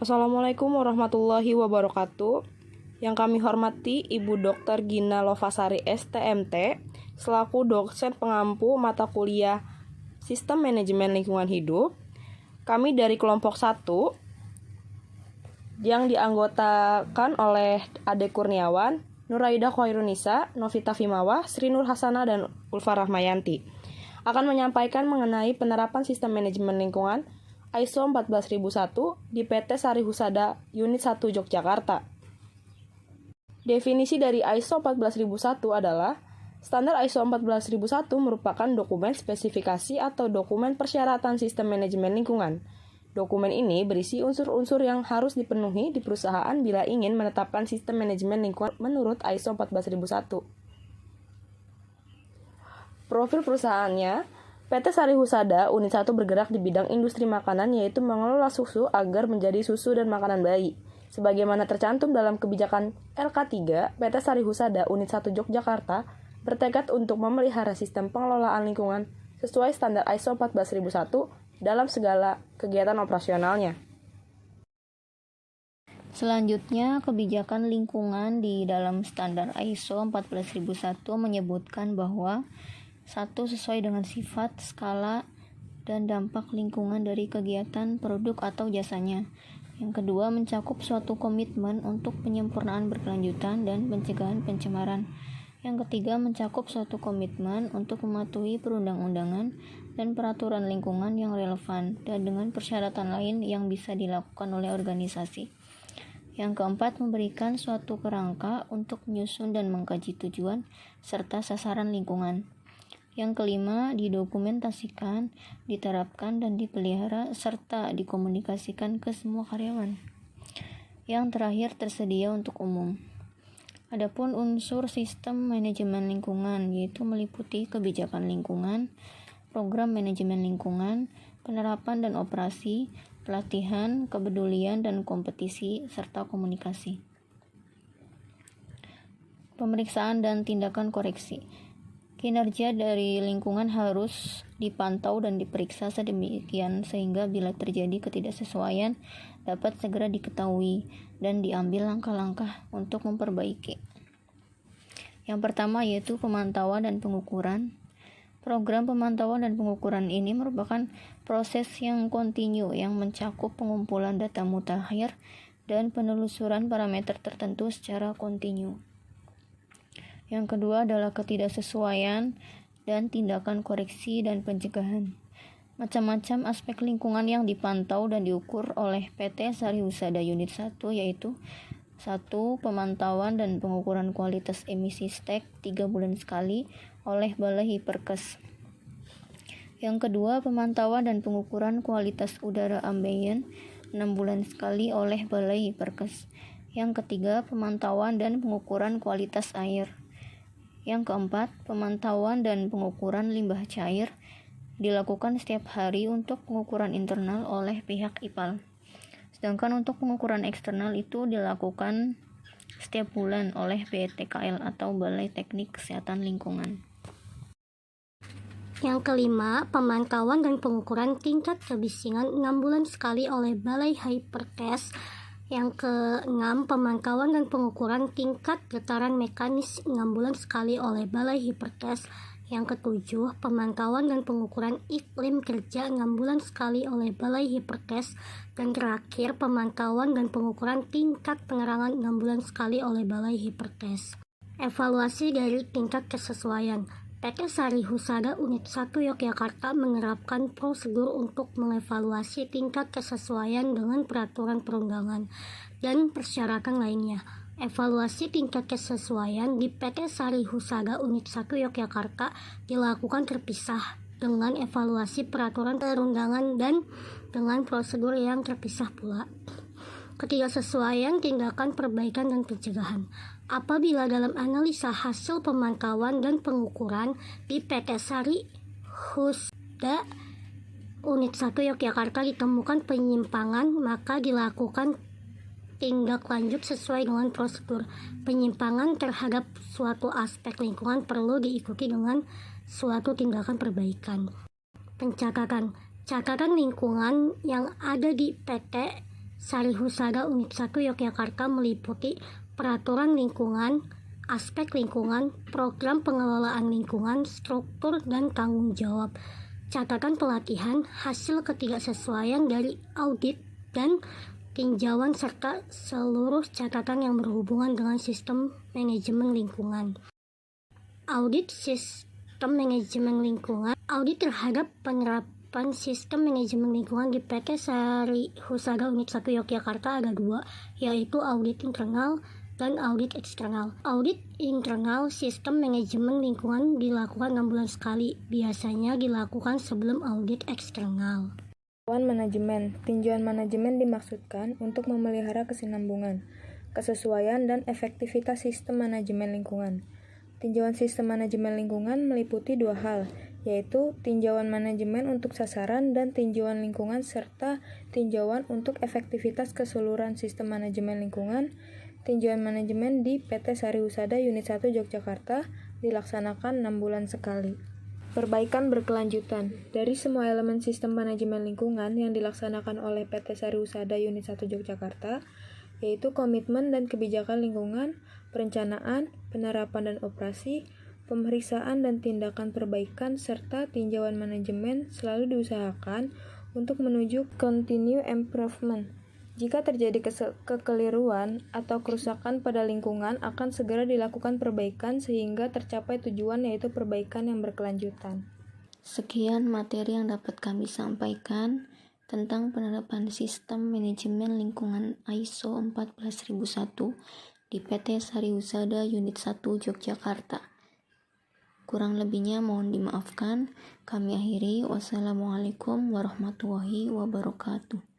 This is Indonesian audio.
Assalamualaikum warahmatullahi wabarakatuh. Yang kami hormati Ibu Dr. Gina Lovasari STMT selaku dosen pengampu mata kuliah Sistem Manajemen Lingkungan Hidup. Kami dari kelompok 1 yang dianggotakan oleh Ade Kurniawan, Nuraida Khairunisa, Novita Fimawa, Sri Nur Hasanah, dan Ulfa Rahmayanti akan menyampaikan mengenai penerapan sistem manajemen lingkungan ISO 14001 di PT Sari Husada Unit 1 Yogyakarta. Definisi dari ISO 14001 adalah standar ISO 14001 merupakan dokumen spesifikasi atau dokumen persyaratan sistem manajemen lingkungan. Dokumen ini berisi unsur-unsur yang harus dipenuhi di perusahaan bila ingin menetapkan sistem manajemen lingkungan menurut ISO 14001. Profil perusahaannya, PT Sari Husada Unit 1 bergerak di bidang industri makanan, yaitu mengelola susu agar menjadi susu dan makanan bayi. Sebagaimana tercantum dalam kebijakan LK3, PT Sari Husada Unit 1 Yogyakarta bertekad untuk memelihara sistem pengelolaan lingkungan sesuai standar ISO 14001 dalam segala kegiatan operasionalnya. Selanjutnya, kebijakan lingkungan di dalam standar ISO 14001 menyebutkan bahwa 1. Sesuai dengan sifat, skala, dan dampak lingkungan dari kegiatan, produk, atau jasanya. Yang kedua, mencakup suatu komitmen untuk penyempurnaan berkelanjutan dan pencegahan pencemaran. Yang ketiga, mencakup suatu komitmen untuk mematuhi perundang-undangan dan peraturan lingkungan yang relevan dan dengan persyaratan lain yang bisa dilakukan oleh organisasi. Yang keempat, memberikan suatu kerangka untuk menyusun dan mengkaji tujuan serta sasaran lingkungan. Yang kelima, didokumentasikan, diterapkan, dan dipelihara, serta dikomunikasikan ke semua karyawan. Yang terakhir, tersedia untuk umum. Adapun unsur sistem manajemen lingkungan, yaitu meliputi kebijakan lingkungan, program manajemen lingkungan, penerapan dan operasi, pelatihan, kepedulian, dan kompetisi, serta komunikasi. Pemeriksaan dan tindakan koreksi. Kinerja dari lingkungan harus dipantau dan diperiksa sedemikian sehingga bila terjadi ketidaksesuaian dapat segera diketahui dan diambil langkah-langkah untuk memperbaiki. Yang pertama yaitu pemantauan dan pengukuran. Program pemantauan dan pengukuran ini merupakan proses yang kontinu yang mencakup pengumpulan data mutakhir dan penelusuran parameter tertentu secara kontinu. Yang kedua adalah ketidaksesuaian dan tindakan koreksi dan pencegahan. Macam-macam aspek lingkungan yang dipantau dan diukur oleh PT Sari Husada Unit 1 yaitu 1. Pemantauan dan pengukuran kualitas emisi STEK 3 bulan sekali oleh Balai Hiperkes. Yang kedua, pemantauan dan pengukuran kualitas udara ambien 6 bulan sekali oleh Balai Hiperkes. Yang ketiga, pemantauan dan pengukuran kualitas air. Yang keempat, pemantauan dan pengukuran limbah cair dilakukan setiap hari untuk pengukuran internal oleh pihak IPAL. Sedangkan untuk pengukuran eksternal itu dilakukan setiap bulan oleh BTKL atau Balai Teknik Kesehatan Lingkungan. Yang kelima, pemantauan dan pengukuran tingkat kebisingan 6 bulan sekali oleh Balai Hiperkes. Yang keenam, pemantauan dan pengukuran tingkat getaran mekanis 6 bulan sekali oleh Balai Hiperkes. Yang ketujuh, pemantauan dan pengukuran iklim kerja 6 bulan sekali oleh Balai Hiperkes. Dan terakhir, pemantauan dan pengukuran tingkat penerangan 6 bulan sekali oleh Balai Hiperkes. Evaluasi dari tingkat kesesuaian. PT Sari Husada Unit 1 Yogyakarta menerapkan prosedur untuk mengevaluasi tingkat kesesuaian dengan peraturan perundangan dan persyaratan lainnya. Evaluasi tingkat kesesuaian di PT Sari Husada Unit 1 Yogyakarta dilakukan terpisah dengan evaluasi peraturan perundangan dan dengan prosedur yang terpisah pula. Ketidaksesuaian tindakan perbaikan dan pencegahan. Apabila dalam analisa hasil pemantauan dan pengukuran di PT Sari Husada Unit 1 Yogyakarta ditemukan penyimpangan, maka dilakukan tindak lanjut sesuai dengan prosedur. Penyimpangan terhadap suatu aspek lingkungan perlu diikuti dengan suatu tindakan perbaikan. Pencatatan. Catatan lingkungan yang ada di PT Sari Husada Unit 1 Yogyakarta meliputi peraturan lingkungan, aspek lingkungan, program pengelolaan lingkungan, struktur, dan tanggung jawab, catatan pelatihan, hasil ketidaksesuaian dari audit dan tinjauan, serta seluruh catatan yang berhubungan dengan sistem manajemen lingkungan. Audit sistem manajemen lingkungan, audit terhadap penerapan sistem manajemen lingkungan di PT Sari Husada Unit 1 Yogyakarta ada dua, yaitu audit internal dan audit eksternal. Audit internal sistem manajemen lingkungan dilakukan 6 bulan sekali, biasanya dilakukan sebelum audit eksternal. Tinjauan manajemen. Tinjauan manajemen dimaksudkan untuk memelihara kesinambungan, kesesuaian, dan efektivitas sistem manajemen lingkungan. Tinjauan sistem manajemen lingkungan meliputi dua hal, yaitu tinjauan manajemen untuk sasaran dan tinjauan lingkungan, serta tinjauan untuk efektivitas keseluruhan sistem manajemen lingkungan. Tinjauan manajemen di PT Sari Husada Unit 1 Yogyakarta dilaksanakan 6 bulan sekali. Perbaikan berkelanjutan. Dari semua elemen sistem manajemen lingkungan yang dilaksanakan oleh PT Sari Husada Unit 1 Yogyakarta, yaitu komitmen dan kebijakan lingkungan, perencanaan, penerapan dan operasi, pemeriksaan dan tindakan perbaikan, serta tinjauan manajemen selalu diusahakan untuk menuju continue improvement. Jika terjadi kekeliruan atau kerusakan pada lingkungan, akan segera dilakukan perbaikan sehingga tercapai tujuan, yaitu perbaikan yang berkelanjutan. Sekian materi yang dapat kami sampaikan tentang penerapan sistem manajemen lingkungan ISO 14001 di PT Sari Husada Unit 1 Yogyakarta. Kurang lebihnya mohon dimaafkan. Kami akhiri. Wassalamualaikum warahmatullahi wabarakatuh.